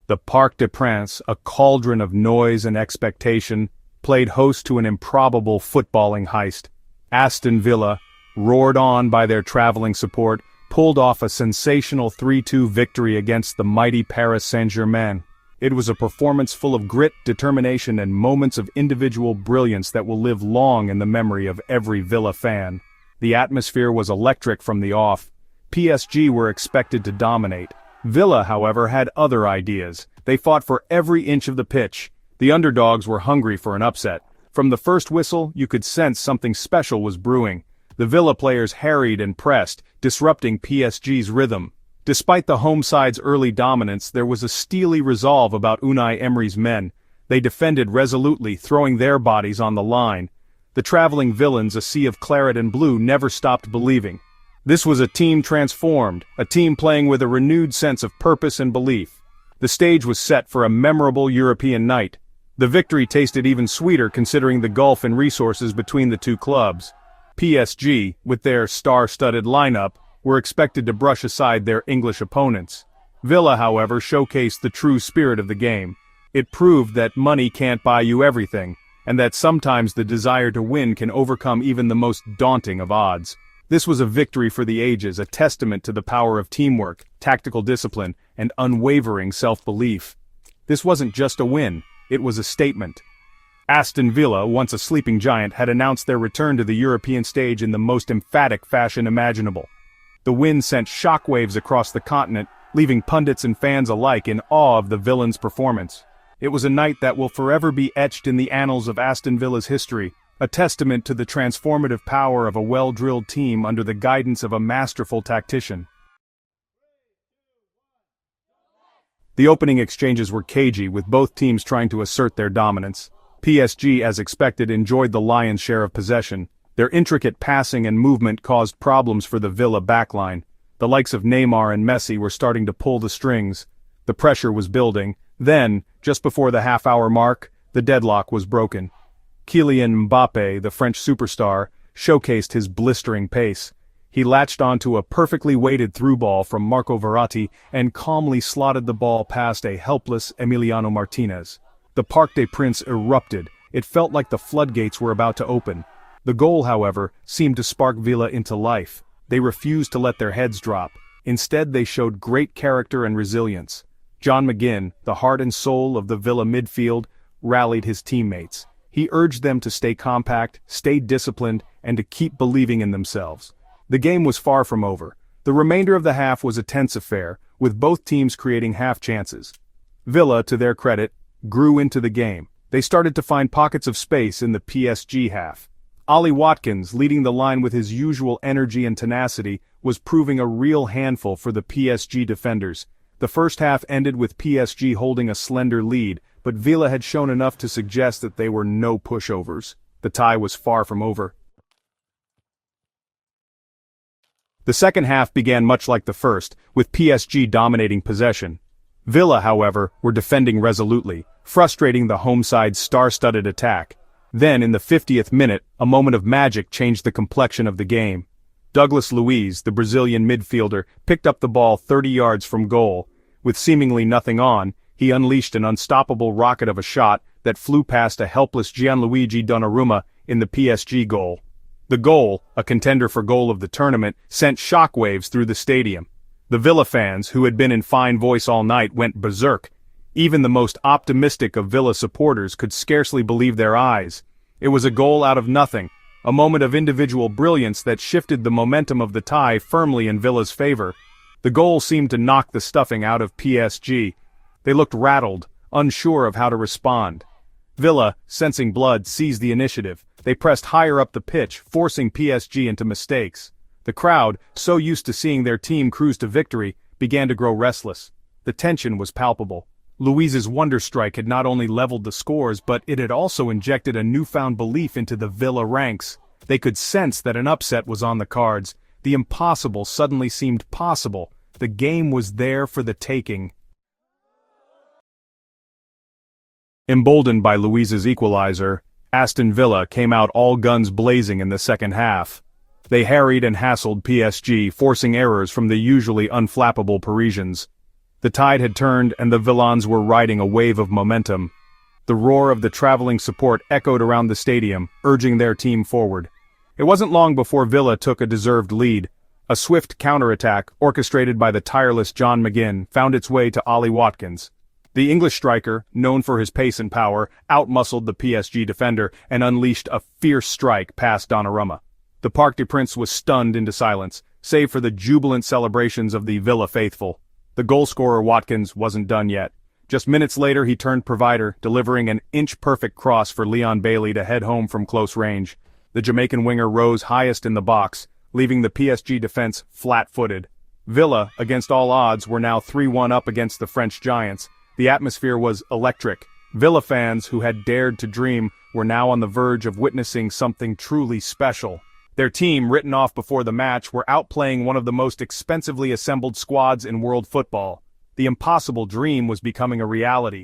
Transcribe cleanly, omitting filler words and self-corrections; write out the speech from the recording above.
The Parc des Princes, a cauldron of noise and expectation, played host to an improbable footballing heist. Aston Villa, roared on by their traveling support, pulled off a sensational 3-2 victory against the mighty Paris Saint-Germain. It was a performance full of grit, determination, and moments of individual brilliance that will live long in the memory of every Villa fan. The atmosphere was electric from the off. PSG were expected to dominate. Villa, however, had other ideas. They fought for every inch of the pitch. The underdogs were hungry for an upset. From the first whistle, you could sense something special was brewing. The Villa players harried and pressed, disrupting PSG's rhythm. Despite the home side's early dominance, there was a steely resolve about Unai Emery's men. They defended resolutely, throwing their bodies on the line. The traveling villains, a sea of claret and blue, never stopped believing. This was a team transformed, a team playing with a renewed sense of purpose and belief. The stage was set for a memorable European night. The victory tasted even sweeter considering the gulf in resources between the two clubs. PSG, with their star-studded lineup, were expected to brush aside their English opponents. Villa, however, showcased the true spirit of the game. It proved that money can't buy you everything, and that sometimes the desire to win can overcome even the most daunting of odds. This was a victory for the ages, a testament to the power of teamwork, tactical discipline, and unwavering self-belief. This wasn't just a win, it was a statement. Aston Villa, once a sleeping giant, had announced their return to the European stage in the most emphatic fashion imaginable. The win sent shockwaves across the continent, leaving pundits and fans alike in awe of the villains' performance. It was a night that will forever be etched in the annals of Aston Villa's history, a testament to the transformative power of a well-drilled team under the guidance of a masterful tactician. The opening exchanges were cagey, with both teams trying to assert their dominance. PSG, as expected, enjoyed the lion's share of possession. Their intricate passing and movement caused problems for the Villa backline. The likes of Neymar and Messi were starting to pull the strings. The pressure was building. Then, just before the half-hour mark, the deadlock was broken. Kylian Mbappé, the French superstar, showcased his blistering pace. He latched onto a perfectly weighted through ball from Marco Verratti and calmly slotted the ball past a helpless Emiliano Martinez. The Parc des Princes erupted. It felt like the floodgates were about to open. The goal, however, seemed to spark Villa into life. They refused to let their heads drop. Instead, they showed great character and resilience. John McGinn, the heart and soul of the Villa midfield, rallied his teammates. He urged them to stay compact, stay disciplined, and to keep believing in themselves. The game was far from over. The remainder of the half was a tense affair, with both teams creating half chances. Villa, to their credit, grew into the game. They started to find pockets of space in the PSG half. Ollie Watkins, leading the line with his usual energy and tenacity, was proving a real handful for the PSG defenders. The first half ended with PSG holding a slender lead, but Villa had shown enough to suggest that they were no pushovers. The tie was far from over. The second half began much like the first, with PSG dominating possession. Villa, however, were defending resolutely, frustrating the home side's star-studded attack. Then, in the 50th minute, a moment of magic changed the complexion of the game. Douglas Luiz, the Brazilian midfielder, picked up the ball 30 yards from goal. With seemingly nothing on, he unleashed an unstoppable rocket of a shot that flew past a helpless Gianluigi Donnarumma in the PSG goal. The goal, a contender for goal of the tournament, sent shockwaves through the stadium. The Villa fans, who had been in fine voice all night, went berserk. Even the most optimistic of Villa supporters could scarcely believe their eyes. It was a goal out of nothing, a moment of individual brilliance that shifted the momentum of the tie firmly in Villa's favor. The goal seemed to knock the stuffing out of PSG. They looked rattled, unsure of how to respond. Villa, sensing blood, seized the initiative. They pressed higher up the pitch, forcing PSG into mistakes. The crowd, so used to seeing their team cruise to victory, began to grow restless. The tension was palpable. Luiz's wonder strike had not only leveled the scores, but it had also injected a newfound belief into the Villa ranks. They could sense that an upset was on the cards. The impossible suddenly seemed possible. The game was there for the taking. Emboldened by Luiz's equalizer, Aston Villa came out all guns blazing in the second half. They harried and hassled PSG, forcing errors from the usually unflappable Parisians. The tide had turned and the Villans were riding a wave of momentum. The roar of the traveling support echoed around the stadium, urging their team forward. It wasn't long before Villa took a deserved lead. A swift counterattack, orchestrated by the tireless John McGinn, found its way to Ollie Watkins. The English striker, known for his pace and power, outmuscled the PSG defender and unleashed a fierce strike past Donnarumma. The Parc des Princes was stunned into silence, save for the jubilant celebrations of the Villa faithful. The goalscorer Watkins wasn't done yet. Just minutes later he turned provider, delivering an inch-perfect cross for Leon Bailey to head home from close range. The Jamaican winger rose highest in the box, leaving the PSG defense flat-footed. Villa, against all odds, were now 3-1 up against the French giants. The atmosphere was electric. Villa fans who had dared to dream were now on the verge of witnessing something truly special. Their team, written off before the match, were outplaying one of the most expensively assembled squads in world football. The impossible dream was becoming a reality.